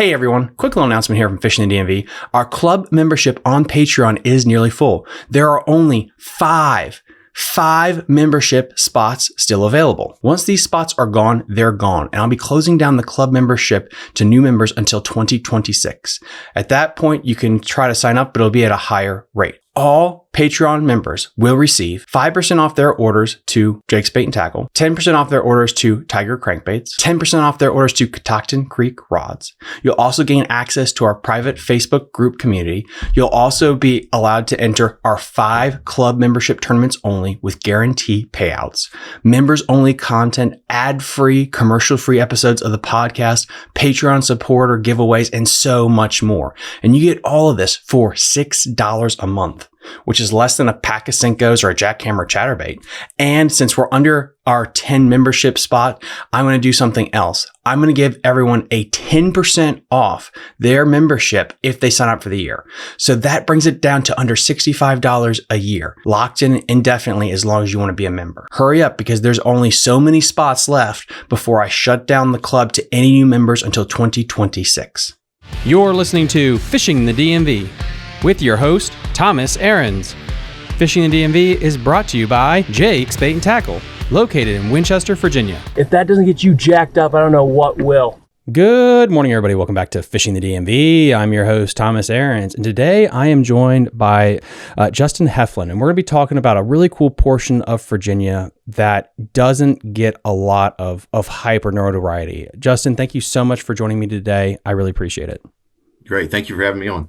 Hey everyone, quick little announcement here from Fishing the DMV. Our club membership on Patreon is nearly full. There are only five membership spots still available. Once these spots are gone, they're gone. And I'll be closing down the club membership to new members until 2026. At that point, you can try to sign up, but it'll be at a higher rate. All Patreon members will receive 5% off their orders to Jake's Bait and Tackle, 10% off their orders to Tiger Crankbaits, 10% off their orders to Catoctin Creek Rods. You'll also gain access to our private Facebook group community. You'll also be allowed to enter our 5 club membership tournaments only with guarantee payouts, members only content, ad-free, commercial-free episodes of the podcast, Patreon supporter giveaways, and so much more. And you get all of this for $6 a month, which is less than a pack of Senkos or a jackhammer chatterbait. And since we're under our 10 membership spot, I'm going to do something else. I'm going to give everyone a 10% off their membership if they sign up for the year. So that brings it down to under $65 a year, locked in indefinitely as long as you want to be a member. Hurry up because there's only so many spots left before I shut down the club to any new members until 2026. You're listening to Fishing the DMV with your host, Thomas Ahrens. Fishing the DMV is brought to you by Jake's Bait and Tackle, located in Winchester, Virginia. If that doesn't get you jacked up, I don't know what will. Good morning, everybody. Welcome back to Fishing the DMV. I'm your host, Thomas Ahrens, and today I am joined by Justin Helflin, and we're going to be talking about a really cool portion of Virginia that doesn't get a lot of hype or notoriety. Justin, thank you so much for joining me today. I really appreciate it. Great. Thank you for having me on.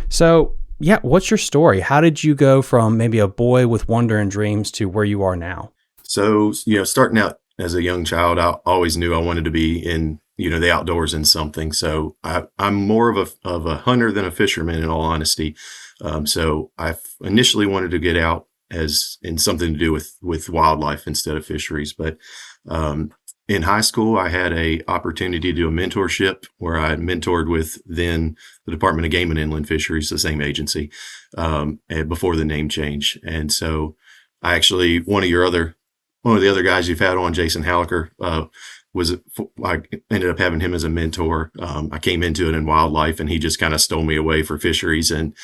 So, yeah, what's your story? How did you go from maybe a boy with wonder and dreams to where you are now? So, starting out as a young child, I always knew I wanted to be in, the outdoors in something. So I'm more of a hunter than a fisherman, in all honesty. So I initially wanted to get out as in something to do with wildlife instead of fisheries. But in high school, I had a opportunity to do a mentorship where I mentored with then the Department of Game and Inland Fisheries, the same agency, and before the name change. And so I actually, one of the other guys you've had on, Jason Hallaker, I ended up having him as a mentor. I came into it in wildlife and he just kind of stole me away for fisheries and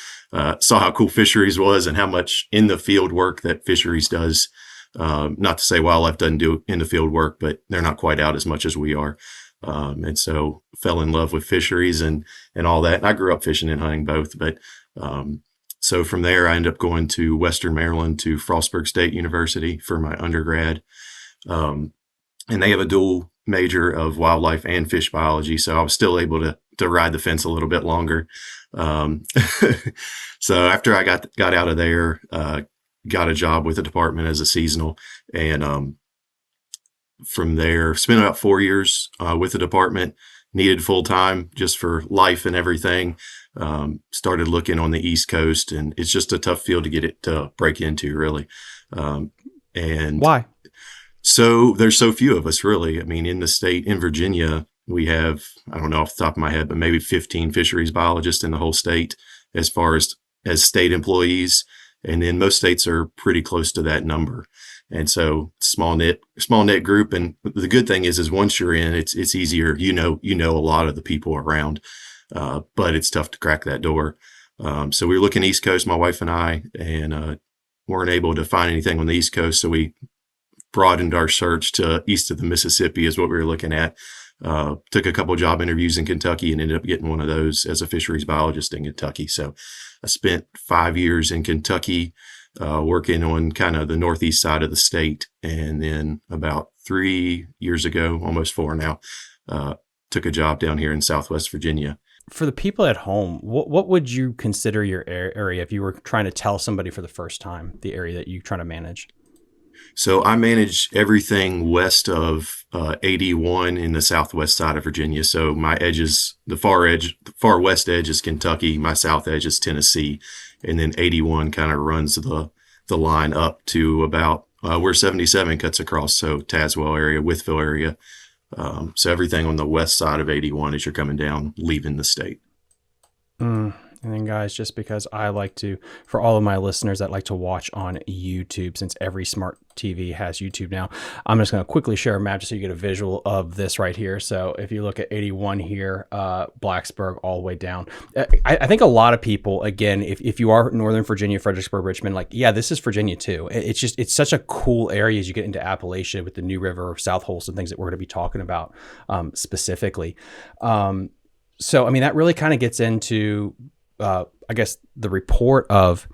saw how cool fisheries was and how much in the field work that fisheries does. Not to say wildlife doesn't do in the field work, but they're not quite out as much as we are. And so fell in love with fisheries and all that. And I grew up fishing and hunting both, but so from there I ended up going to Western Maryland to Frostburg State University for my undergrad. And they have a dual major of wildlife and fish biology. So I was still able to ride the fence a little bit longer. So after I got out of there, got a job with the department as a seasonal, and from there spent about 4 years with the department. Needed full time just for life and everything. Started looking on the East Coast, and it's just a tough field to get it to break into, really. And why? So there's so few of us, really. I mean, in the state, in Virginia, we have, I don't know off the top of my head, but maybe 15 fisheries biologists in the whole state as far as state employees. And then most states are pretty close to that number. And so small knit group. And the good thing is once you're in, it's easier. You know a lot of the people around, but it's tough to crack that door. So we were looking East Coast, my wife and I, and weren't able to find anything on the East Coast. So we broadened our search to east of the Mississippi is what we were looking at. Took a couple of job interviews in Kentucky and ended up getting one of those as a fisheries biologist in Kentucky. So I spent 5 years in Kentucky, working on kind of the northeast side of the state. And then about 3 years ago, almost 4 now, took a job down here in Southwest Virginia. For the people at home, what would you consider your area if you were trying to tell somebody for the first time the area that you're trying to manage? So I manage everything west of 81 in the southwest side of Virginia. So my edges, the far west edge is Kentucky. My south edge is Tennessee. And then 81 kind of runs the line up to about where 77 cuts across. So Tazewell area, Wytheville area. So everything on the west side of 81 as you're coming down, leaving the state. And then guys, just because I like to, for all of my listeners that like to watch on YouTube, since every smart TV has YouTube now, I'm just going to quickly share a map just so you get a visual of this right here. So if you look at 81 here, Blacksburg all the way down. I think a lot of people, again, if you are Northern Virginia, Fredericksburg, Richmond, like, yeah, this is Virginia too. It's such a cool area as you get into Appalachia with the New River, South Holston, things that we're going to be talking about specifically. So, I mean, that really kind of gets into, I guess, the report of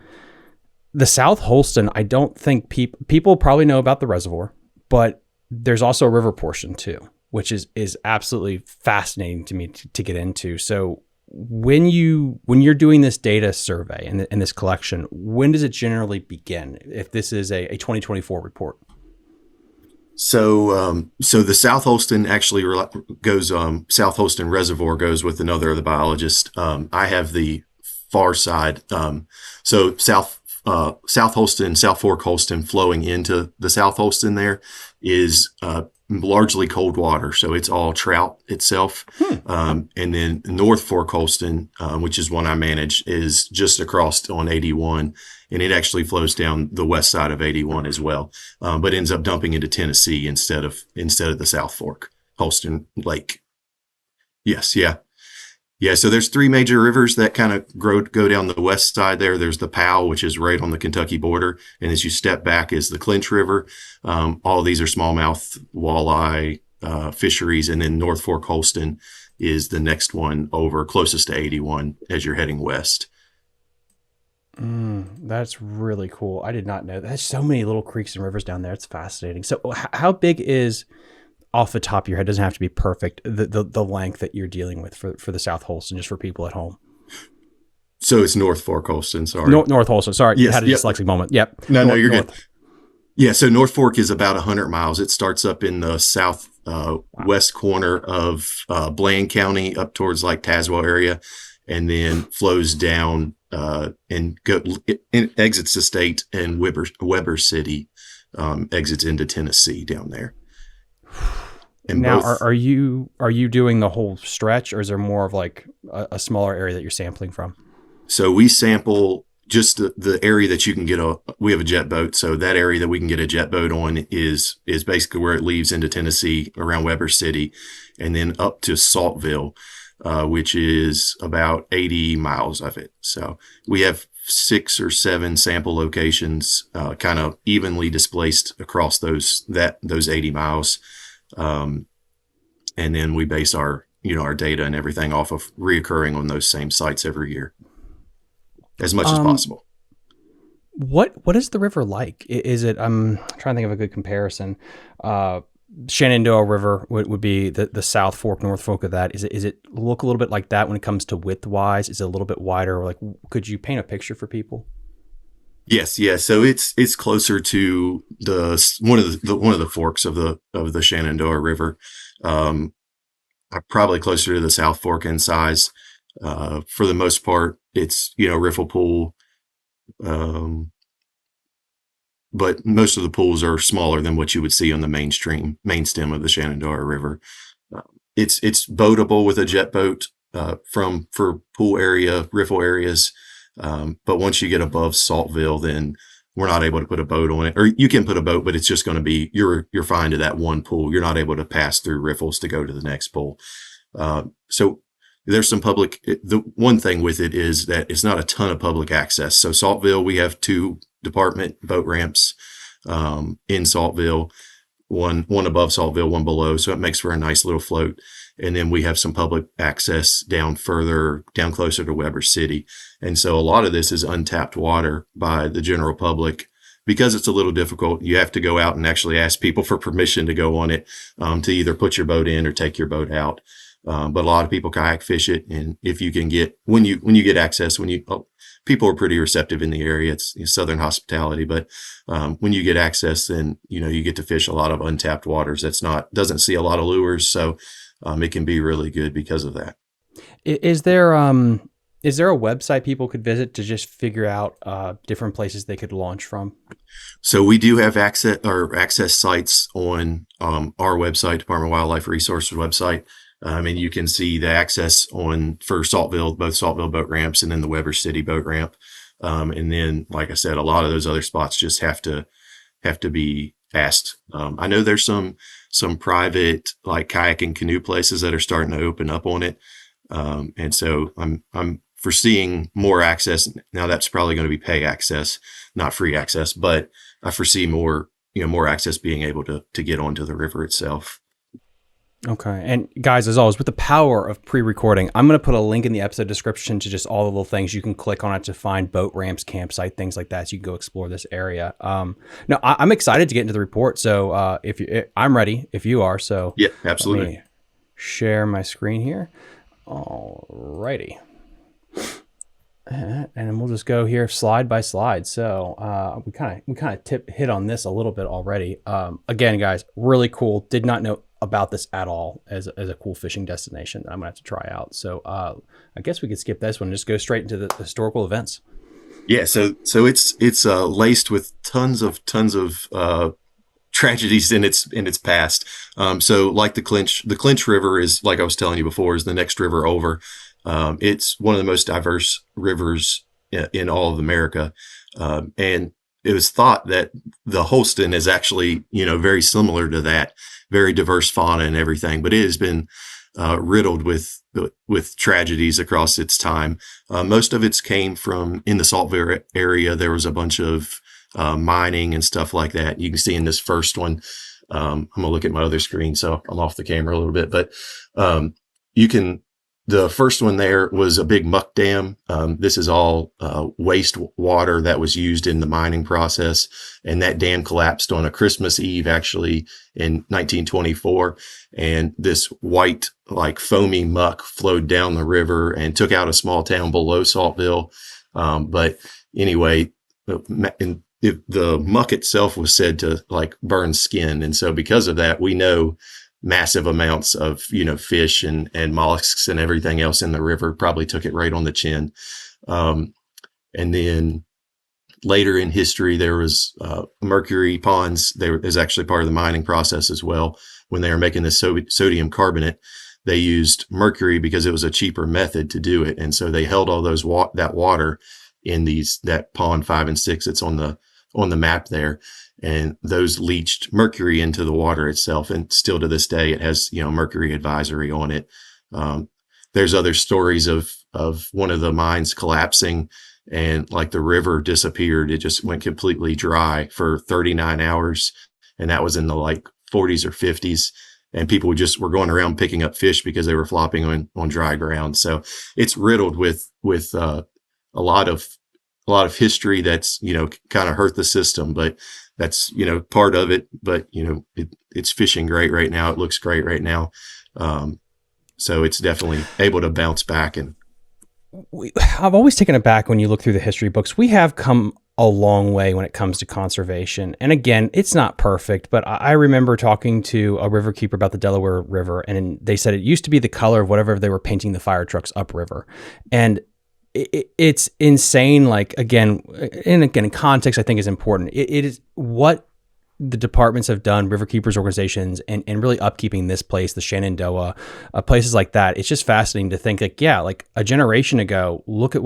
the South Holston. I don't think people probably know about the reservoir, but there's also a river portion too, which is absolutely fascinating to me to get into. So when you're doing this data survey and this collection, when does it generally begin? If this is a 2024 report? So the South Holston actually goes, South Holston Reservoir goes with another of the biologists. I have the far side. So South Holston, South Fork Holston flowing into the South Holston there is, largely cold water. So it's all trout itself. And then North Fork Holston, which is one I manage, is just across on 81. And it actually flows down the west side of 81 as well. But ends up dumping into Tennessee instead of the South Fork Holston Lake. Yes. Yeah. Yeah. So there's three major rivers that kind of go down the west side there. There's the Powell, which is right on the Kentucky border. And as you step back is the Clinch River. All of these are smallmouth, walleye, fisheries. And then North Fork Holston is the next one over, closest to 81 as you're heading west. That's really cool. I did not know. There's so many little creeks and rivers down there. It's fascinating. So how big is, off the top of your head, doesn't have to be perfect, the length that you're dealing with for the South Holston, just for people at home? So it's North Fork Holston, sorry. North Holston, sorry. Yes, You had a dyslexic moment. Yep. No, you're good. Yeah, so North Fork is about 100 miles. It starts up in the south west corner of Bland County up towards like Tazewell area, and then flows down and exits the state, and Weber City exits into Tennessee down there. And now, are you doing the whole stretch, or is there more of like a smaller area that you're sampling from? So we sample just the area that you can get we have a jet boat. So that area that we can get a jet boat on is basically where it leaves into Tennessee around Weber City, and then up to Saltville, which is about 80 miles of it. So we have 6 or 7 sample locations, kind of evenly displaced across those 80 miles. And then we base our data and everything off of reoccurring on those same sites every year as much as possible. What is the river like? Is it, I'm trying to think of a good comparison. Shenandoah River would be the South Fork, North Fork of that. Is it look a little bit like that when it comes to width wise? Is it a little bit wider? Or like, could you paint a picture for people? Yes. Yeah. So it's closer to one of the forks of the Shenandoah River. Probably closer to the South Fork in size. For the most part, it's, riffle pool. But most of the pools are smaller than what you would see on the main stem of the Shenandoah River. It's boatable with a jet boat, for pool area, riffle areas. But once you get above Saltville, then we're not able to put a boat on it, or you can put a boat, but it's just going to be, you're fine to that one pool. You're not able to pass through riffles to go to the next pool. So there's some the one thing with it is that it's not a ton of public access. So Saltville, we have 2 department boat ramps, in Saltville, one above Saltville, one below. So it makes for a nice little float. And then we have some public access down closer to Weber City. And so a lot of this is untapped water by the general public. Because it's a little difficult, you have to go out and actually ask people for permission to go on it, to either put your boat in or take your boat out. But a lot of people kayak fish it. And if you can when you get access, people are pretty receptive in the area. It's Southern hospitality, but when you get access, then, you get to fish a lot of untapped waters. Doesn't see a lot of lures. So it can be really good because of that. Is there a website people could visit to just figure out different places they could launch from? So we do have access sites on our website, Department of Wildlife Resources website. And you can see the access for Saltville, both Saltville boat ramps and then the Weber City boat ramp. And then, like I said, a lot of those other spots just have to be asked. I know there's some private like kayak and canoe places that are starting to open up on it. And so I'm foreseeing more access. Now that's probably going to be pay access, not free access, but I foresee more access being able to get onto the river itself. Okay. And guys, as always, with the power of pre-recording, I'm going to put a link in the episode description to just all the little things you can click on it to find boat ramps, campsite, things like that. So you can go explore this area. No, I'm excited to get into the report. So I'm ready if you are. So yeah, absolutely. Let me share my screen here. All righty. And then we'll just go here slide by slide. So we kind of hit on this a little bit already. Again, guys, really cool. Did not know about this at all as a cool fishing destination that I'm gonna have to try out. So I guess we could skip this one and just go straight into the historical events. Yeah, so it's laced with tons of tragedies in its past. So like the Clinch River is, like I was telling you before, is the next river over. It's one of the most diverse rivers in all of America, and it was thought that the Holston is actually very similar to that. Very diverse fauna and everything, but it has been riddled with tragedies across its time. Most of it's came from in the Saltville area. There was a bunch of mining and stuff like that. You can see in this first one. I'm gonna look at my other screen, so I'm off the camera a little bit, but you can. The first one there was a big muck dam. This is all waste water that was used in the mining process. And that dam collapsed on a Christmas Eve, actually, in 1924. And this white, like foamy muck flowed down the river and took out a small town below Saltville. But anyway, the muck itself was said to like burn skin. And so because of that, we know massive amounts of, fish and mollusks and everything else in the river probably took it right on the chin. And then later in history, there was mercury ponds. There is actually part of the mining process as well. When they were making this sodium carbonate, they used mercury because it was a cheaper method to do it. And so they held all that water in that pond 5 and 6. It's on the map there. And those leached mercury into the water itself. And still to this day, it has, mercury advisory on it. There's other stories of one of the mines collapsing and like the river disappeared. It just went completely dry for 39 hours. And that was in the like 40s or 50s. And people were going around picking up fish because they were flopping on dry ground. So it's riddled with a lot of history that's, kind of hurt the system, but that's, part of it, but it's fishing great right now. It looks great right now. So it's definitely able to bounce back. And I've always taken it back when you look through the history books. We have come a long way when it comes to conservation. And again, it's not perfect, but I remember talking to a river keeper about the Delaware River, and they said it used to be the color of whatever they were painting the fire trucks upriver. And it's insane. Like, again, context I think is important. It is what the departments have done, river keepers organizations, and really upkeeping this place, the Shenandoah, places like that. It's just fascinating to think like a generation ago, look at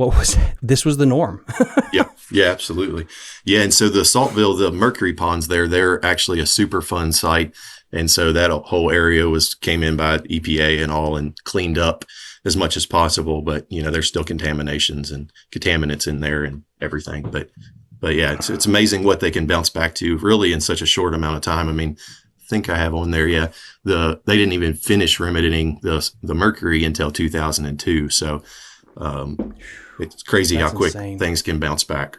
this was the norm. Yeah, absolutely. Yeah. And so the Saltville, the mercury ponds they're actually a Superfund site. And so that whole area came in by EPA and all and cleaned up as much as possible. But, there's still contaminations and contaminants in there and everything. But yeah, it's amazing what they can bounce back to really in such a short amount of time. I mean, I think I have on there. Yeah. They didn't even finish remedying the mercury until 2002. So, it's crazy how quick things can bounce back.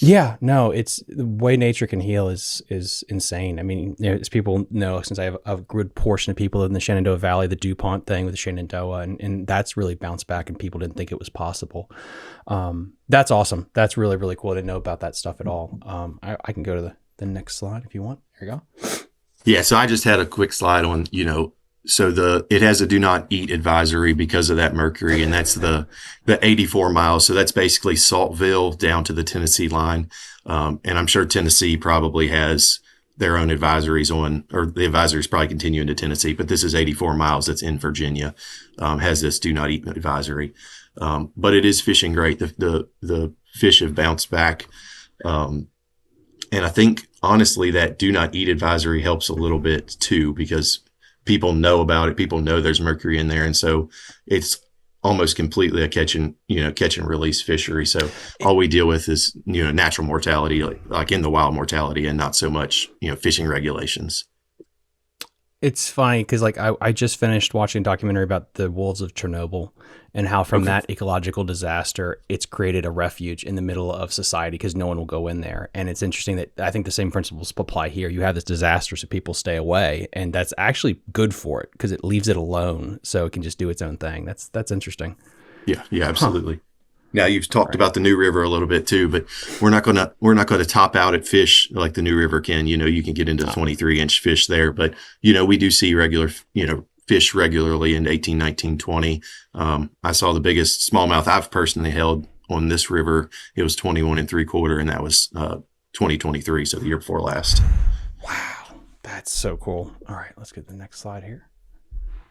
Yeah, no, it's the way nature can heal is insane. I mean, as people know, since I have a good portion of people in the Shenandoah Valley, the DuPont thing with the Shenandoah, and that's really bounced back, and people didn't think it was possible. That's awesome. That's really, really cool. I didn't know about that stuff at all. I can go to the next slide if you want. Here you go. Yeah, so I just had a quick slide on, so it has a do not eat advisory because of that mercury, and that's the 84 miles. So that's basically Saltville down to the Tennessee line. And I'm sure Tennessee probably has their own advisories on, or the advisories probably continue into Tennessee, but this is 84 miles that's in Virginia, has this do not eat advisory. But it is fishing great. The fish have bounced back. And I think honestly that do not eat advisory helps a little bit too, because people know about it. People know there's mercury in there. And so it's almost completely a catch and release fishery. So all we deal with is, natural mortality, like in the wild mortality, and not so much, fishing regulations. It's funny because I just finished watching a documentary about the wolves of Chernobyl and how from that ecological disaster, it's created a refuge in the middle of society because no one will go in there. And it's interesting that I think the same principles apply here. You have this disaster, so people stay away, and that's actually good for it because it leaves it alone so it can just do its own thing. That's interesting. Yeah, absolutely. Huh. Now you've talked about the New River a little bit too, but we're not going to top out at fish like the New River can. You can get into 23-inch fish there, but we do see regular fish regularly in 18, 19, 20. I saw the biggest smallmouth I've personally held on this river. It was 21 3/4, and that was 2023, so the year before last. Wow, that's so cool. All right, let's get the next slide here.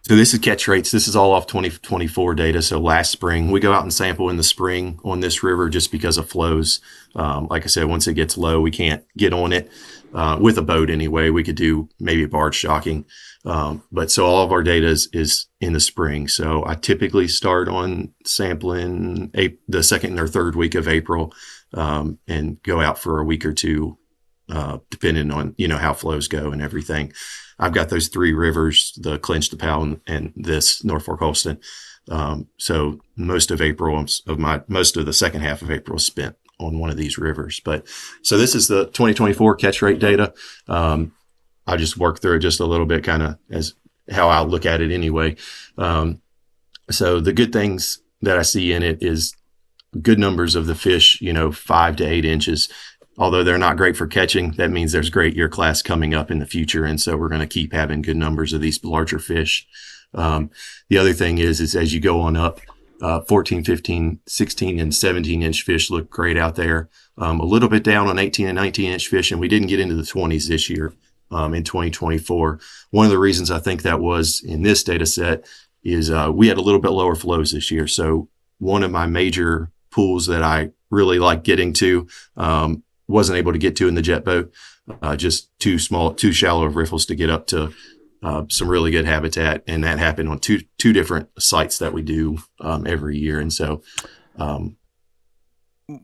So this is catch rates. This is all off 2024 data. So last spring, we go out and sample in the spring on this river just because of flows. Like I said, once it gets low, we can't get on it with a boat anyway. We could do maybe barge shocking. But so all of our data is in the spring. So I typically start on sampling the second or third week of April and go out for a week or two, depending on, how flows go and everything. I've got those three rivers, the Clinch, the Powell, and this North Fork Holston. So most of the second half of April is spent on one of these rivers. But so this is the 2024 catch rate data. I just work through it just a little bit, kind of as how I look at it anyway. So the good things that I see in it is good numbers of the fish, 5 to 8 inches. Although they're not great for catching, that means there's great year class coming up in the future. And so we're going to keep having good numbers of these larger fish. The other thing is as you go on up, 14, 15, 16, and 17-inch fish look great out there. A little bit down on 18 and 19-inch fish, and we didn't get into the 20s this year in 2024. One of the reasons I think that was in this data set is we had a little bit lower flows this year. So one of my major pools that I really like getting to wasn't able to get to in the jet boat, just too shallow of riffles to get up to some really good habitat. And that happened on two different sites that we do every year. And so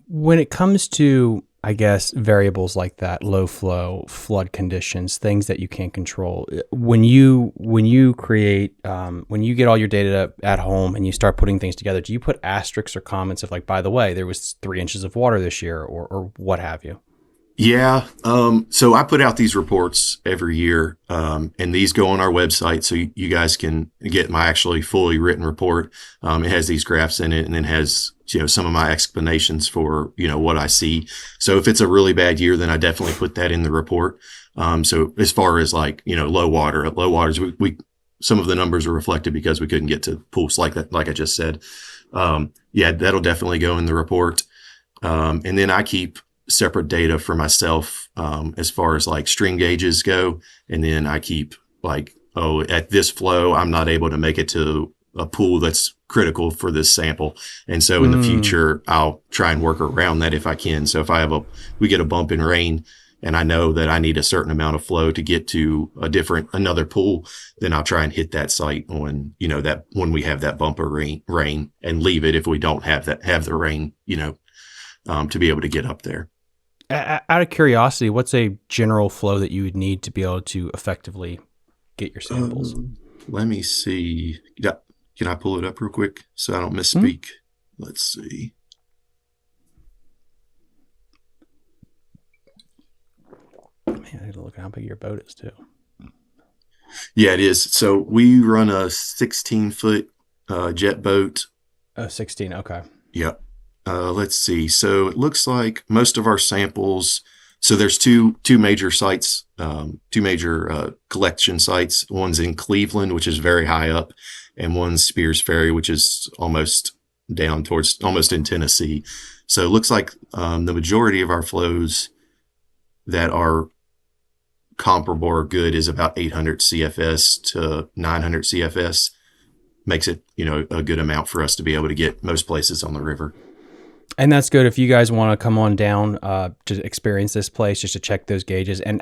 when it comes to, I guess, variables like that, low flow, flood conditions, things that you can't control, when you create, when you get all your data at home and you start putting things together, do you put asterisks or comments of like, by the way, there was 3 inches of water this year or what have you? Yeah. So I put out these reports every year, and these go on our website. So you guys can get my actually fully written report. It has these graphs in it and then has, some of my explanations for, what I see. So if it's a really bad year, then I definitely put that in the report. So as far as like, low waters, we some of the numbers are reflected because we couldn't get to pools like that, like I just said. That'll definitely go in the report. And then I keep separate data for myself as far as like string gauges go. And then I keep like, at this flow, I'm not able to make it to a pool that's critical for this sample. And so in the future, I'll try and work around that if I can. So if we get a bump in rain and I know that I need a certain amount of flow to get to another pool, then I'll try and hit that site on, that when we have that bump of rain and leave it if we don't have the rain, to be able to get up there. Out of curiosity, what's a general flow that you would need to be able to effectively get your samples? Let me see. Can I pull it up real quick so I don't misspeak? Let's see. Man, I need to look at how big your boat is too. Yeah, it is. So we run a 16-foot jet boat. Oh, 16. Okay. Yep. Let's see. So it looks like most of our samples. So there's two major sites, two major collection sites. One's in Cleveland, which is very high up, and one's Spears Ferry, which is almost down towards almost in Tennessee. So it looks like the majority of our flows that are comparable or good is about 800 CFS to 900 CFS. Makes it, a good amount for us to be able to get most places on the river. And that's good if you guys want to come on down to experience this place, just to check those gauges. And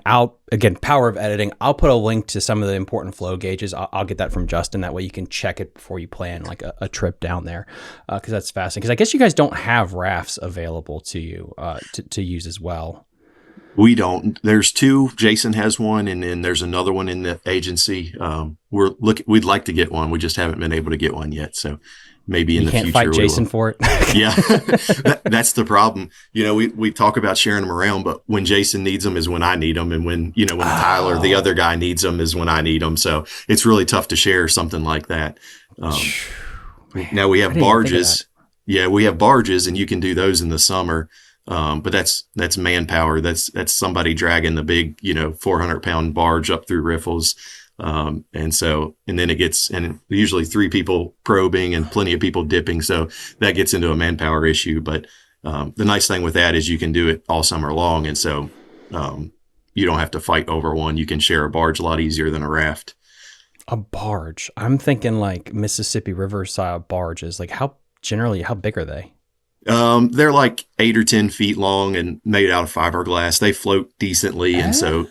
again, power of editing, I'll put a link to some of the important flow gauges. I'll get that from Justin. That way you can check it before you plan like a trip down there, because that's fascinating. Because I guess you guys don't have rafts available to you to use as well. We don't. There's two. Jason has one, and then there's another one in the agency. We'd like to get one. We just haven't been able to get one yet. So maybe in the future. You can't fight Jason for it. Yeah, that's the problem. We talk about sharing them around, but when Jason needs them is when I need them, and when Tyler, the other guy, needs them is when I need them. So it's really tough to share something like that. Now we have barges. Yeah, we have barges, and you can do those in the summer. But that's manpower. That's somebody dragging the big, 400-pound barge up through riffles. And then it gets, and usually 3 people probing and plenty of people dipping. So that gets into a manpower issue. But, the nice thing with that is you can do it all summer long. And so, you don't have to fight over one. You can share a barge a lot easier than a raft. A barge. I'm thinking like Mississippi River style barges. Like how big are they? They're like 8 or 10 feet long and made out of fiberglass. They float decently. And so,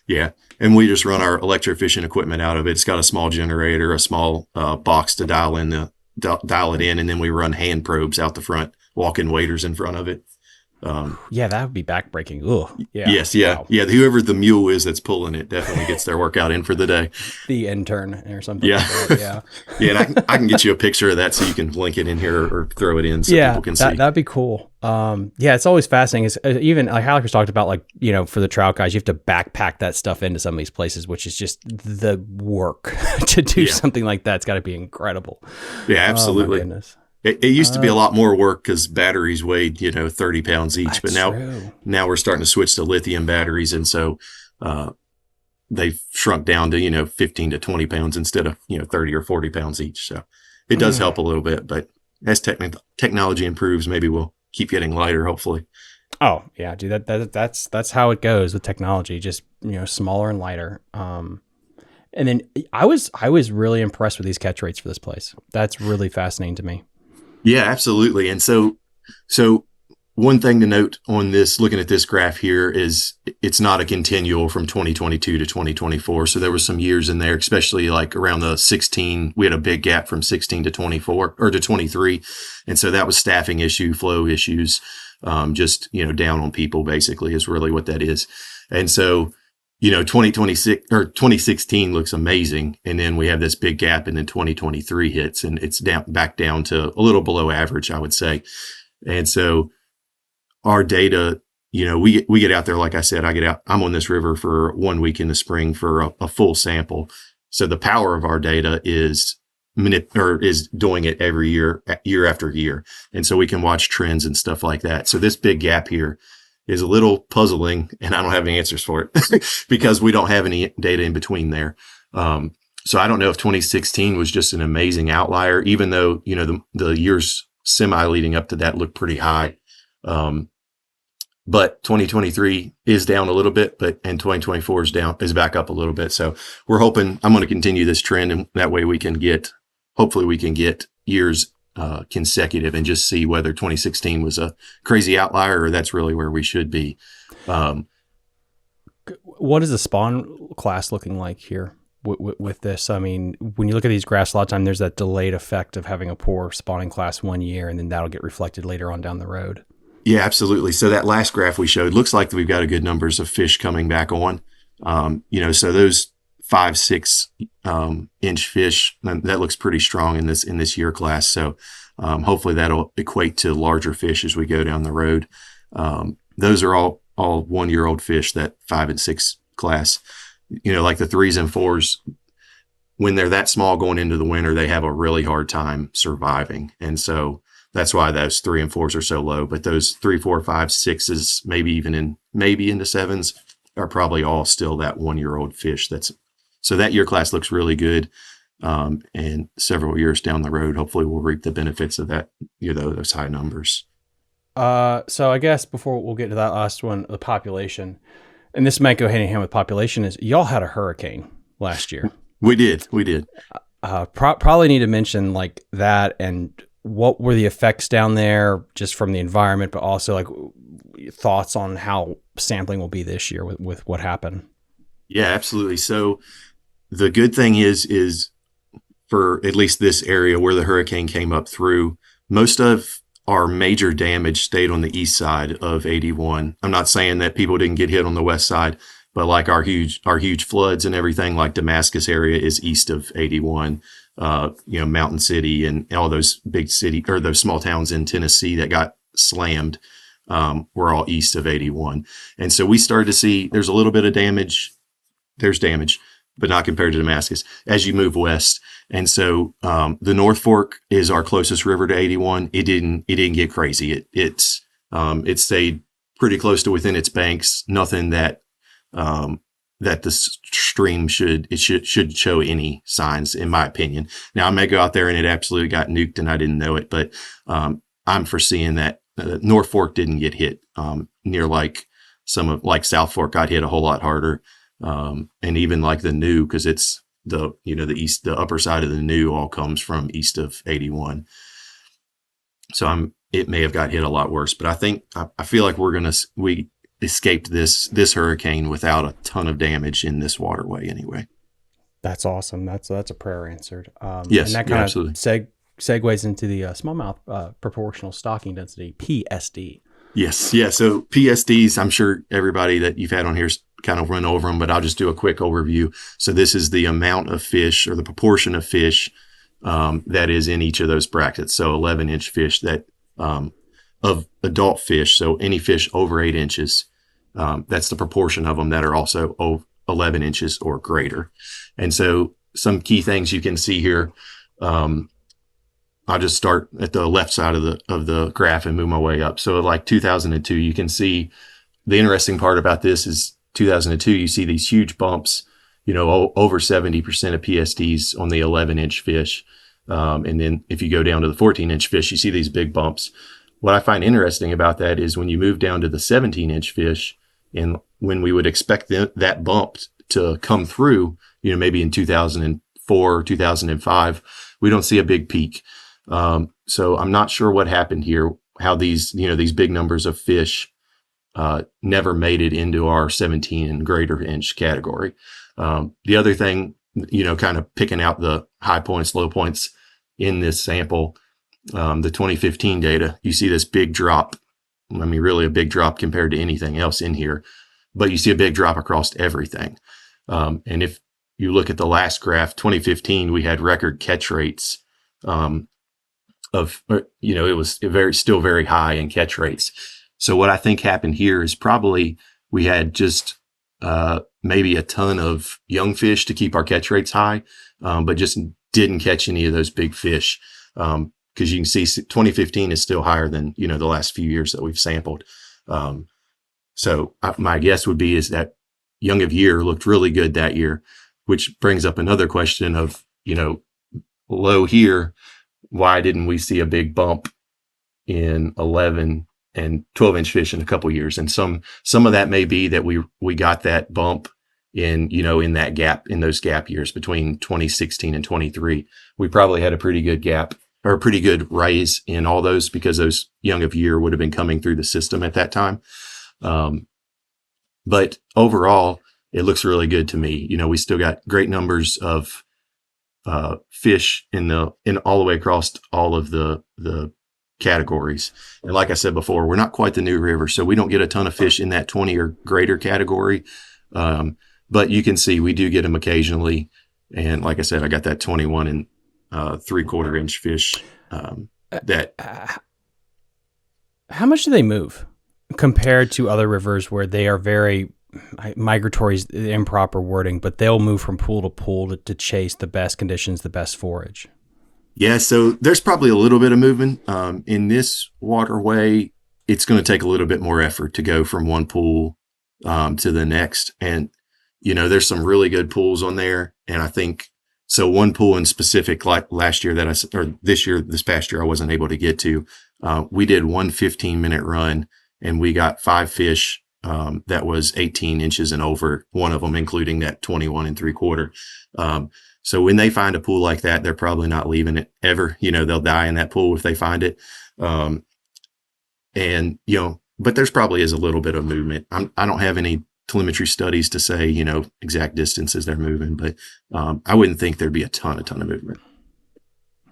yeah. And we just run our electrofishing equipment out of it. It's got a small generator, a small box to dial it in. And then we run hand probes out the front, walk-in waders in front of it. Yeah, that would be backbreaking. Ugh. Yeah. Yes. Yeah. Wow. Yeah. Whoever the mule is that's pulling it definitely gets their workout in for the day. The intern or something. Yeah. Like that. Yeah. Yeah. And I can get you a picture of that so you can link it in here or throw it in so people can see. That'd be cool. Yeah, it's always fascinating. It's, even like Alex talked about, like, for the trout guys, you have to backpack that stuff into some of these places, which is just the work to do something like that. It's got to be incredible. Yeah, absolutely. Oh, my goodness. It used to be a lot more work because batteries weighed, 30 pounds each. But now we're starting to switch to lithium batteries. And so they've shrunk down to, 15 to 20 pounds instead of, 30 or 40 pounds each. So it does help a little bit. But as technology improves, maybe we'll keep getting lighter, hopefully. Oh, yeah, dude, that's how it goes with technology, just, smaller and lighter. And then I was really impressed with these catch rates for this place. That's really fascinating to me. Yeah, absolutely. And so one thing to note on this, looking at this graph here, is it's not a continual from 2022 to 2024. So there were some years in there, especially like around the 16, we had a big gap from 16 to 24 or to 23. And so that was staffing issue, flow issues, just, down on people basically is really what that is. And so, 2026 or 2016 looks amazing. And then we have this big gap, and then 2023 hits, and it's back down to a little below average, I would say. And so our data, we get out there, like I said, I'm on this river for 1 week in the spring for a full sample. So the power of our data is doing it every year after year. And so we can watch trends and stuff like that. So this big gap here is a little puzzling, and I don't have any answers for it because we don't have any data in between there. So I don't know if 2016 was just an amazing outlier, even though, the years semi leading up to that looked pretty high. But 2023 is down a little bit, and 2024 is back up a little bit. So we're hoping I'm going to continue this trend, and that way hopefully we can get years consecutive and just see whether 2016 was a crazy outlier or that's really where we should be. What is the spawn class looking like here with this? I mean, when you look at these graphs, a lot of time there's that delayed effect of having a poor spawning class 1 year, and then that'll get reflected later on down the road. Yeah, absolutely. So that last graph we showed looks like we've got a good numbers of fish coming back on. So those 5-6 inch fish, that looks pretty strong in this year class. So hopefully that'll equate to larger fish as we go down the road. Those are all 1-year-old fish, that 5 and 6 class. Like the 3s and 4s, when they're that small going into the winter, they have a really hard time surviving. And so that's why those 3 and 4s are so low. But those 3, 4, 5, 6s, maybe into 7s, are probably all still that 1-year-old fish. So that year class looks really good. And several years down the road, hopefully we'll reap the benefits of that, those high numbers. So I guess before we'll get to that last one, the population, And this might go hand in hand with population, is y'all had a hurricane last year. We did. Probably need to mention like that, and what were the effects down there just from the environment, but also like thoughts on how sampling will be this year with what happened. Yeah, absolutely. So the good thing is for at least this area where the hurricane came up through, most of our major damage stayed on the east side of 81. I'm not saying that people didn't get hit on the west side, but like our huge floods and everything, like Damascus area is east of 81. Mountain City and all those big city or those small towns in Tennessee that got slammed were all east of 81. And so we started to see there's a little bit of damage. There's damage, but not compared to Damascus as you move west. And so the North Fork is our closest river to 81. It didn't get crazy. It stayed pretty close to within its banks. Nothing that the stream should show any signs, in my opinion. Now I may go out there and it absolutely got nuked and I didn't know it, but I'm foreseeing that North Fork didn't get hit near like South Fork got hit a whole lot harder, and even like the New, because it's the east, the upper side of the New all comes from east of 81. So it may have got hit a lot worse, but I feel like we escaped this hurricane without a ton of damage in this waterway anyway. That's awesome. That's a prayer answered. Yes, and that kind of absolutely. segues into the smallmouth proportional stocking density, PSD. Yes. Yeah. So PSDs, I'm sure everybody that you've had on here's kind of run over them, but I'll just do a quick overview. So this is the amount of fish or the proportion of fish that is in each of those brackets. So 11-inch fish that of adult fish. So any fish over 8 inches, that's the proportion of them that are also 11 inches or greater. And so some key things you can see here. I'll just start at the left side of the graph and move my way up. So like 2002, you can see the interesting part about this is 2002, you see these huge bumps, over 70% of PSDs on the 11-inch fish. And then if you go down to the 14-inch fish, you see these big bumps. What I find interesting about that is when you move down to the 17-inch fish, and when we would expect that bump to come through, maybe in 2004, 2005, we don't see a big peak. So I'm not sure what happened here, how these big numbers of fish never made it into our 17 and greater inch category. The other thing, kind of picking out the high points, low points in this sample, the 2015 data, you see this big drop. I mean, really a big drop compared to anything else in here, but you see a big drop across everything. And if you look at the last graph, 2015, we had record catch rates, it was still very high in catch rates. So what I think happened here is probably we had just, maybe a ton of young fish to keep our catch rates high, but just didn't catch any of those big fish. Because you can see 2015 is still higher than, the last few years that we've sampled. So my guess would be is that young of year looked really good that year, which brings up another question of, low here, why didn't we see a big bump in 11 and 12-inch fish in a couple of years? And some of that may be that we got that bump in that gap, in those gap years between 2016 and 23. We probably had a pretty good gap or a pretty good rise in all those because those young of year would have been coming through the system at that time. But overall, it looks really good to me. We still got great numbers of fish in all the way across all of the categories. And like I said before, we're not quite the New River, so we don't get a ton of fish in that 20 or greater category. But you can see we do get them occasionally. And like I said, I got that 21 and 3/4 inch fish that. How much do they move compared to other rivers where they are very migratory is the improper wording, but they'll move from pool to pool to chase the best conditions, the best forage? Yeah, so there's probably a little bit of movement. In this waterway, it's going to take a little bit more effort to go from one pool to the next. And, there's some really good pools on there. And I think, so one pool in specific, like last year this past year, I wasn't able to get to, we did one 15-minute run and we got 5 fish that was 18 inches and over, one of them, including that 21 3/4. So when they find a pool like that, they're probably not leaving it ever. They'll die in that pool if they find it. But there's probably is a little bit of movement. I don't have any telemetry studies to say, exact distances they're moving, but I wouldn't think there'd be a ton of movement.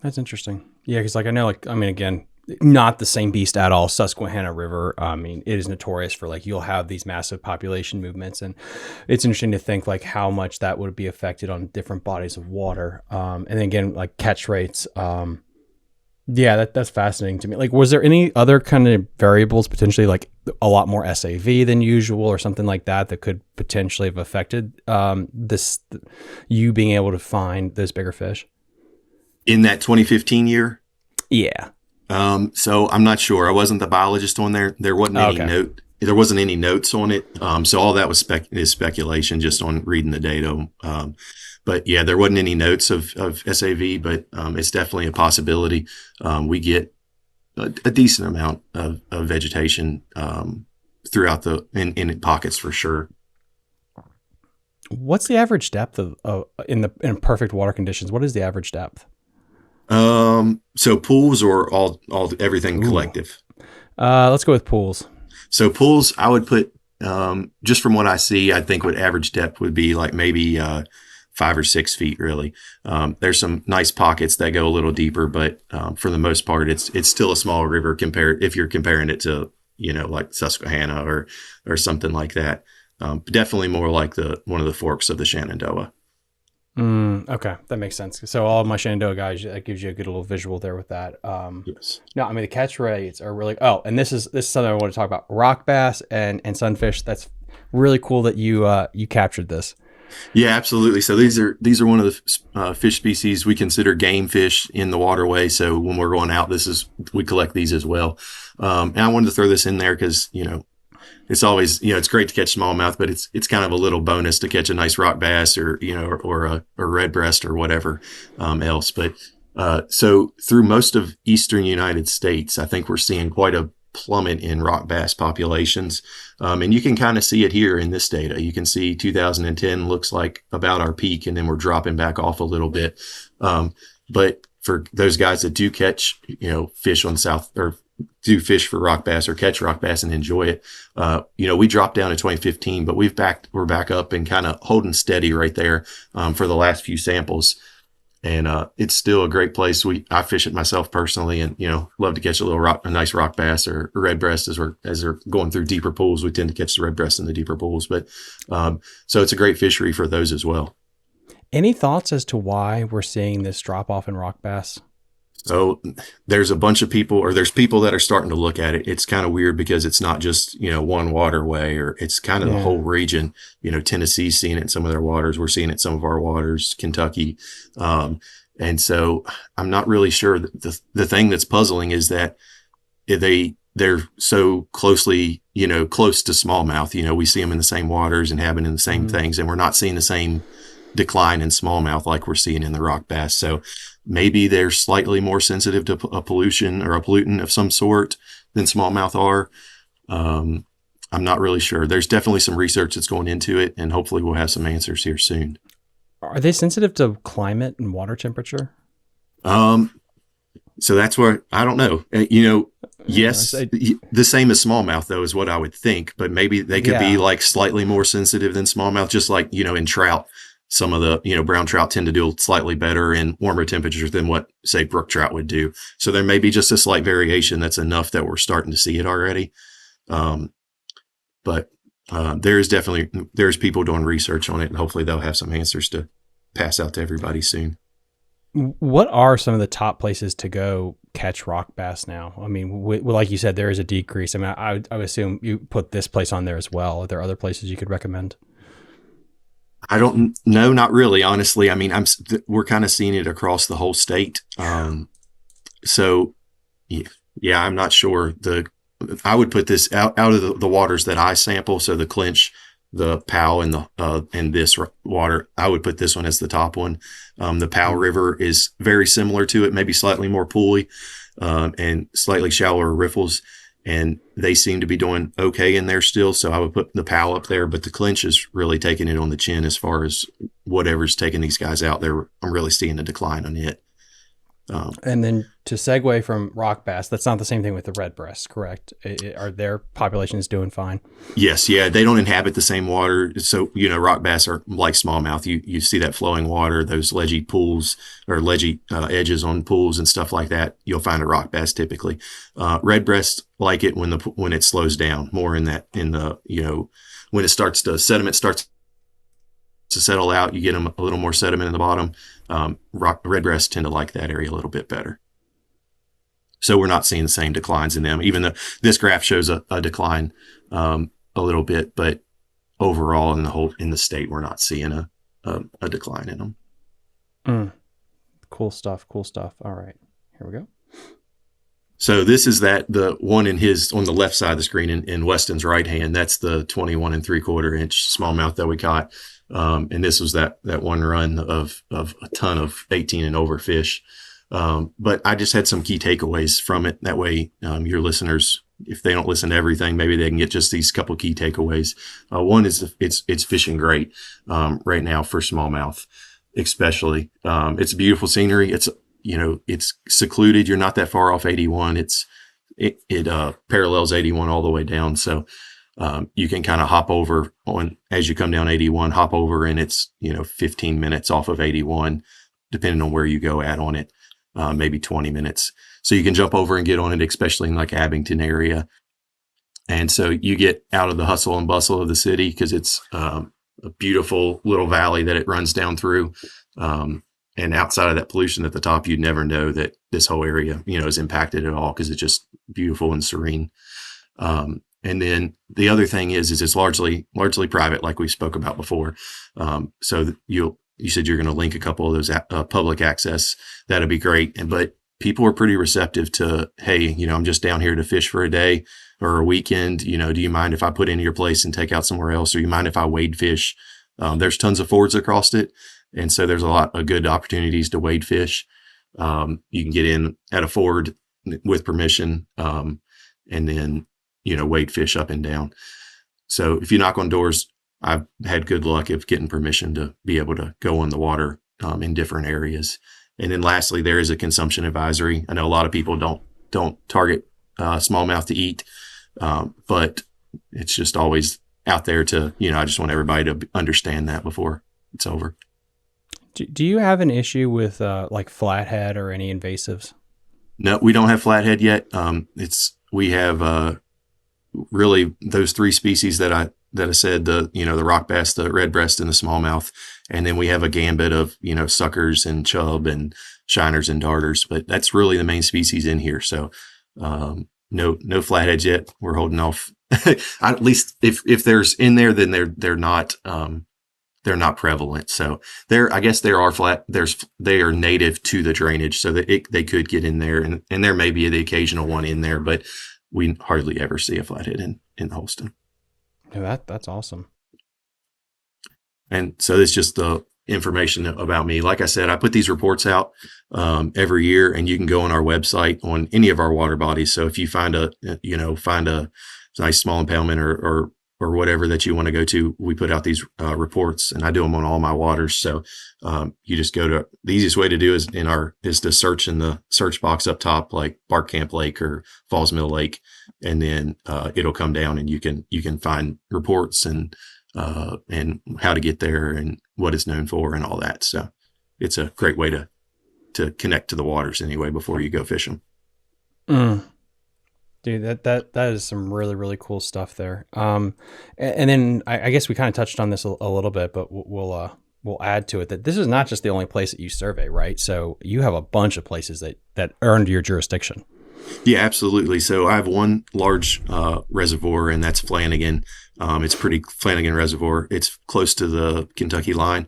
That's interesting. Yeah, because again, not the same beast at all. Susquehanna River, it is notorious for you'll have these massive population movements, and it's interesting to think how much that would be affected on different bodies of water. And then again, catch rates. Yeah, that's fascinating to me. Was there any other kind of variables, potentially a lot more SAV than usual or something like that could potentially have affected you being able to find those bigger fish? In that 2015 year? Yeah. So I'm not sure. I wasn't the biologist on there. There wasn't any note. There wasn't any notes on it. So all that was is speculation just on reading the data. But yeah, there wasn't any notes of SAV, but it's definitely a possibility. We get a decent amount of vegetation throughout in pockets for sure. What's the average depth of in perfect water conditions? What is the average depth? So pools or all everything collective? Let's go with pools. So pools, I would put, just from what I see, I think what average depth would be maybe 5 or 6 feet really. There's some nice pockets that go a little deeper, but for the most part, it's still a small river if you're comparing it to, Susquehanna or something like that. Definitely more like one of the forks of the Shenandoah. Okay, that makes sense. So all of my Shenandoah guys, that gives you a good little visual there with that. Yes. No, the catch rates are really. Oh, and this is something I want to talk about: rock bass and sunfish. That's really cool that you captured this. Yeah, absolutely. So these are one of the fish species we consider game fish in the waterway. So when we're going out, we collect these as well. And I wanted to throw this in there because it's always, it's great to catch smallmouth, but it's kind of a little bonus to catch a nice rock bass or a red breast or whatever else. But so through most of eastern United States, I think we're seeing quite a plummet in rock bass populations. And you can kind of see it here in this data. You can see 2010 looks like about our peak, and then we're dropping back off a little bit. But for those guys that do catch, fish on south or do fish for rock bass or catch rock bass and enjoy it. We dropped down in 2015, but we're back up and kind of holding steady right there, for the last few samples. And, it's still a great place. I fish it myself personally and, love to catch a nice rock bass or red breast as they're going through deeper pools. We tend to catch the red breast in the deeper pools, but, so it's a great fishery for those as well. Any thoughts as to why we're seeing this drop off in rock bass? So there's a bunch of people, or there's people that are starting to look at it. It's kind of weird because it's not just, one waterway, or it's kind of the whole region. Tennessee's seeing it in some of their waters. We're seeing it in some of our waters, Kentucky. And so I'm not really sure. The thing that's puzzling is that they're so closely, close to smallmouth. We see them in the same waters and having in the same things, and we're not seeing the same decline in smallmouth like we're seeing in the rock bass. So maybe they're slightly more sensitive to a pollution or a pollutant of some sort than smallmouth are. I'm not really sure. There's definitely some research that's going into it, and hopefully we'll have some answers here soon. Are they sensitive to climate and water temperature? So that's where I don't know. Yes, the same as smallmouth though is what I would think, but maybe they could be slightly more sensitive than smallmouth, just like in trout. Some of the, brown trout tend to do slightly better in warmer temperatures than what, say, brook trout would do. So there may be just a slight variation that's enough that we're starting to see it already. But there's people doing research on it, and hopefully they'll have some answers to pass out to everybody soon. What are some of the top places to go catch rock bass now? Like you said, there is a decrease. I would assume you put this place on there as well. Are there other places you could recommend? I don't know, not really, honestly. We're kind of seeing it across the whole state. So yeah, I'm not sure. I would put this out of the waters that I sample. So the Clinch, the Powell, and this water, I would put this one as the top one. The Powell River is very similar to it, maybe slightly more pooly, and slightly shallower riffles. and they seem to be doing okay in there still. So I would put the PAL up there, but the clinch is really taking it on the chin as far as whatever's taking these guys out there. I'm really seeing a decline on it. And then to segue from rock bass, that's not the same thing with the red breast, correct? Are their populations doing fine? Yes. Yeah. They don't inhabit the same water. So, rock bass are like smallmouth. You see that flowing water, those ledgy pools or ledgy edges on pools and stuff like that. You'll find a rock bass typically. Red breast like it when it slows down more when it starts to sediment starts to settle out, you get them a little more sediment in the bottom. Red breasts tend to like that area a little bit better. So we're not seeing the same declines in them, even though this graph shows a decline a little bit, but overall in the state, we're not seeing a decline in them. Cool stuff. All right, here we go. So this is the one on the left side of the screen in Weston's right hand. That's the 21 3/4 inch smallmouth that we caught. And this was that one run of a ton of 18 and over fish. But I just had some key takeaways from it. That way, your listeners, if they don't listen to everything, maybe they can get just these couple key takeaways. One is it's fishing great right now for smallmouth, especially. It's beautiful scenery. It's secluded. You're not that far off 81. It parallels 81 all the way down. So you can kind of hop over as you come down 81, hop over, and it's 15 minutes off of 81, depending on where you go at on it. Maybe 20 minutes. So you can jump over and get on it, especially in like Abington area. And so you get out of the hustle and bustle of the city because it's a beautiful little valley that it runs down through. And outside of that pollution at the top, you'd never know that this whole area, is impacted at all because it's just beautiful and serene. And then the other thing is it's largely private, like we spoke about before. So you said you're going to link a couple of those public access. That'd be great. But people are pretty receptive to, hey, I'm just down here to fish for a day or a weekend. Do you mind if I put into your place and take out somewhere else? Or you mind if I wade fish? There's tons of fords across it. And so there's a lot of good opportunities to wade fish. You can get in at a ford with permission, and then, wade fish up and down. So if you knock on doors, I've had good luck of getting permission to be able to go in the water in different areas. And then lastly, there is a consumption advisory. I know a lot of people don't target smallmouth to eat, but it's just always out there to, I just want everybody to understand that before it's over. Do you have an issue with like flathead or any invasives? No, we don't have flathead yet. We have really those three species that I said, the rock bass, the red breast, and the smallmouth. And then we have a gambit of, suckers and chub and shiners and darters, but that's really the main species in here. So, no flatheads yet. We're holding off. At least if there's in there, then they're not prevalent. So I guess they are native to the drainage, so that they could get in there, and there may be the occasional one in there, but we hardly ever see a flathead in Holston. Yeah, that's awesome. And so it's just the information about me. Like I said, I put these reports out every year, and you can go on our website on any of our water bodies. So if you find a nice small impoundment or whatever that you want to go to, we put out these reports, and I do them on all my waters. So you just go to the easiest way to do is to search in the search box up top, like Bark Camp Lake or Falls Mill Lake, and then it'll come down, and you can find reports and how to get there and what it's known for and all that. So it's a great way to connect to the waters anyway before you go fishing. Dude, that is some really, really cool stuff there. And then I guess we kind of touched on this a little bit, but we'll add to it that this is not just the only place that you survey, right? So you have a bunch of places that are under your jurisdiction. Yeah, absolutely. So I have one large reservoir, and that's Flanagan. It's pretty Flanagan Reservoir. It's close to the Kentucky line.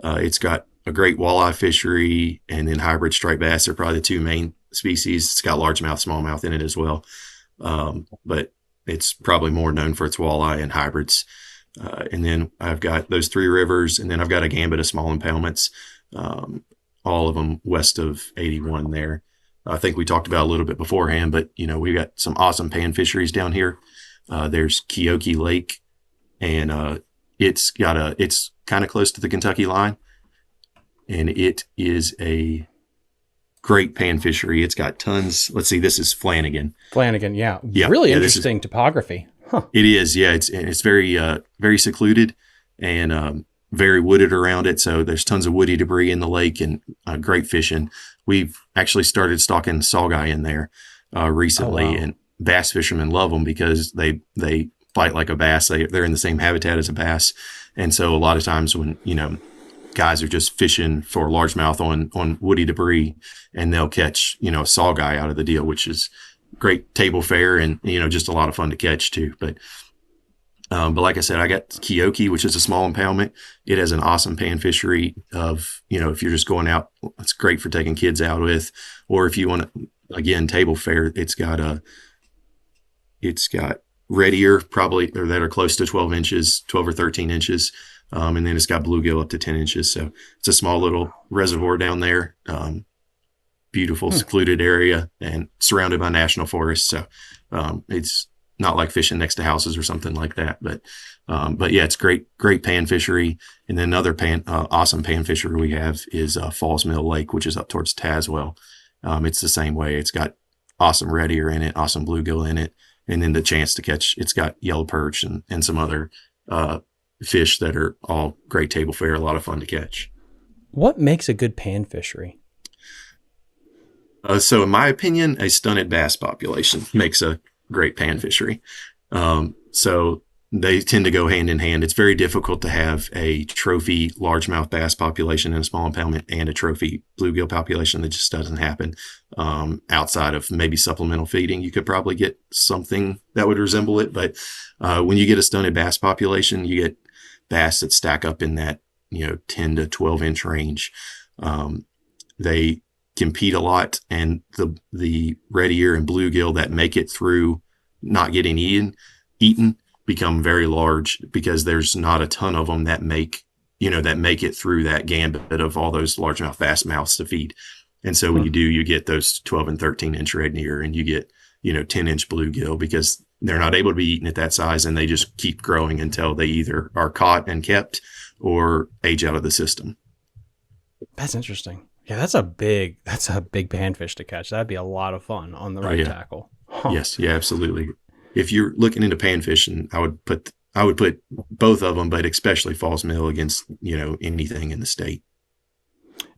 It's got a great walleye fishery, and then hybrid striped bass are probably the two main species. It's got largemouth, smallmouth in it as well. But it's probably more known for its walleye and hybrids. And then I've got those three rivers, and then I've got a gambit of small impoundments, all of them west of 81 there. I think we talked about a little bit beforehand, but we've got some awesome pan fisheries down here. There's Keoki Lake, and it's kind of close to the Kentucky line, and it is a great pan fishery. It's got tons. Let's see, this is Flanagan. Yeah. Really interesting topography. Huh. It is, yeah. It's very very secluded and very wooded around it. So there's tons of woody debris in the lake and great fishing. We've actually started stocking saugeye in there recently, and bass fishermen love them because they fight like a bass. They're in the same habitat as a bass, and so a lot of times when guys are just fishing for largemouth on woody debris, and they'll catch a saugeye out of the deal, which is great table fare and just a lot of fun to catch too. But like I said, I got Keoki, which is a small impoundment. It has an awesome pan fishery of, if you're just going out, it's great for taking kids out with, or if you want to, again, table fare, it's got red ear probably, or that are close to 12 or 13 inches. And then it's got bluegill up to 10 inches. So it's a small little reservoir down there. Beautiful, secluded area and surrounded by national forests. So it's not like fishing next to houses or something like that. But yeah, it's great pan fishery. And then another awesome pan fishery we have is Falls Mill Lake, which is up towards Tazewell. It's the same way. It's got awesome red ear in it, awesome bluegill in it, and then the chance to catch. It's got yellow perch and some other fish that are all great table fare, a lot of fun to catch. What makes a good pan fishery? So in my opinion, a stunted bass population makes a great pan fishery. So they tend to go hand in hand. It's very difficult to have a trophy largemouth bass population in a small impoundment and a trophy bluegill population. That just doesn't happen. Outside of maybe supplemental feeding, you could probably get something that would resemble it. But when you get a stunted bass population, you get bass that stack up in that 10 to 12 inch range. They compete a lot, and the red ear and bluegill that make it through not getting eaten become very large because there's not a ton of them that make it through that gambit of all those largemouth bass mouths to feed. And so when you do, you get those 12 and 13 inch red ear, and you get 10 inch bluegill because they're not able to be eaten at that size, and they just keep growing until they either are caught and kept or age out of the system. That's interesting. Yeah, that's a big panfish to catch. That'd be a lot of fun on the right tackle. Huh. Yes, yeah, absolutely. If you're looking into pan fishing, I would put both of them, but especially Falls Mill against anything in the state.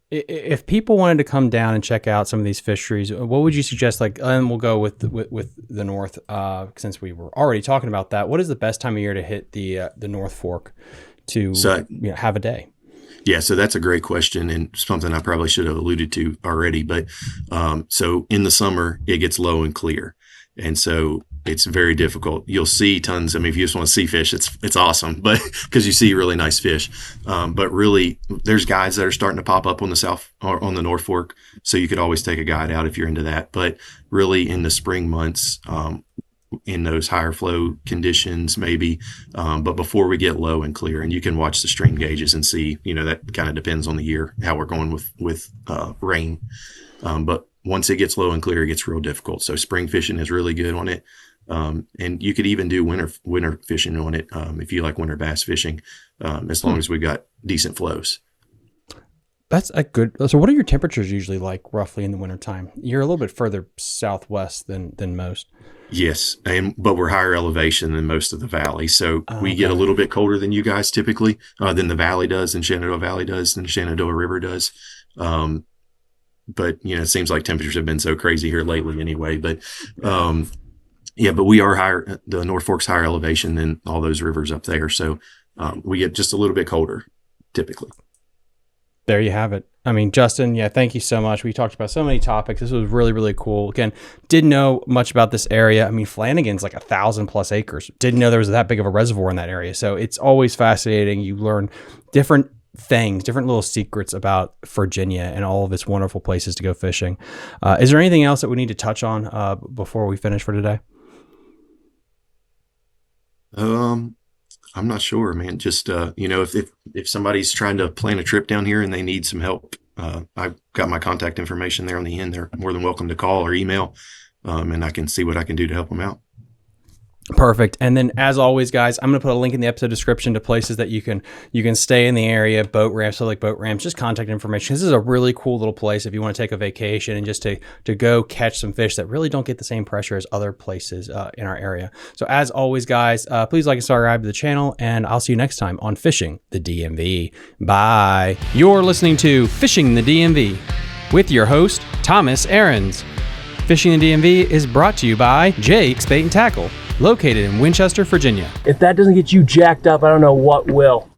If people wanted to come down and check out some of these fisheries, what would you suggest? And we'll go with the north, since we were already talking about that. What is the best time of year to hit the North Fork to have a day? Yeah, so that's a great question and something I probably should have alluded to already. But so in the summer, it gets low and clear. And so it's very difficult. You'll see tons. I mean, if you just want to see fish, it's awesome, but because you see really nice fish. But really, there's guides that are starting to pop up on the south or on the North Fork. So you could always take a guide out if you're into that. But really in the spring months, in those higher flow conditions, maybe, but before we get low and clear, and you can watch the stream gauges and see, that kind of depends on the year, how we're going with rain. But once it gets low and clear, it gets real difficult. So spring fishing is really good on it. And you could even do winter fishing on it. If you like winter bass fishing, as long as we've got decent flows. That's a good. So what are your temperatures usually like roughly in the wintertime? You're a little bit further southwest than most. Yes, but we're higher elevation than most of the valley, so we get a little bit colder than you guys typically, than the valley does, than Shenandoah Valley does, than the Shenandoah River does. But it seems like temperatures have been so crazy here lately, anyway. But but we are higher. The North Fork's higher elevation than all those rivers up there, so we get just a little bit colder, typically. There you have it. I mean, Justin, thank you so much. We talked about so many topics. This was really, really cool. Again, didn't know much about this area. I mean, Flanagan's like 1,000+ acres. Didn't know there was that big of a reservoir in that area. So it's always fascinating. You learn different things, different little secrets about Virginia and all of its wonderful places to go fishing. Is there anything else that we need to touch on before we finish for today? I'm not sure, man. Just, if somebody's trying to plan a trip down here and they need some help I've got my contact information there on the end. They're more than welcome to call or email, and I can see what I can do to help them out. Perfect. And then as always, guys, I'm going to put a link in the episode description to places that you can stay in the area, boat ramps, so like boat ramps, just contact information. This is a really cool little place if you want to take a vacation and just to go catch some fish that really don't get the same pressure as other places in our area. So as always, guys, please like and subscribe to the channel, and I'll see you next time on Fishing the DMV. Bye. You're listening to Fishing the DMV with your host, Thomas Ahrens. Fishing the DMV is brought to you by Jake's Bait and Tackle, located in Winchester, Virginia. If that doesn't get you jacked up, I don't know what will.